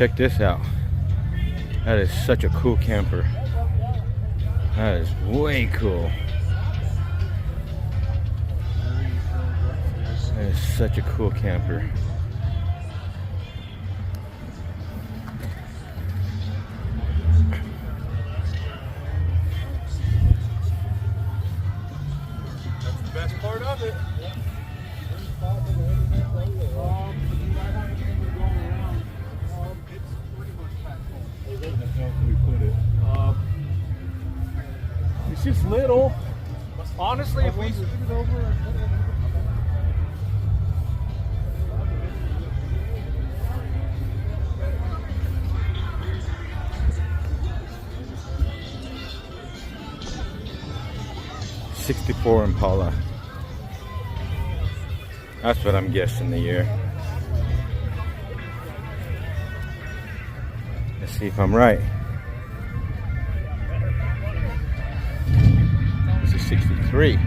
check this out. That is such a cool camper. That is way cool. That is such a cool camper. That's the best part of it. It's just little. Honestly, if we scoot it over. 64 Impala. That's what I'm guessing the year. Let's see if I'm right. It's a 63.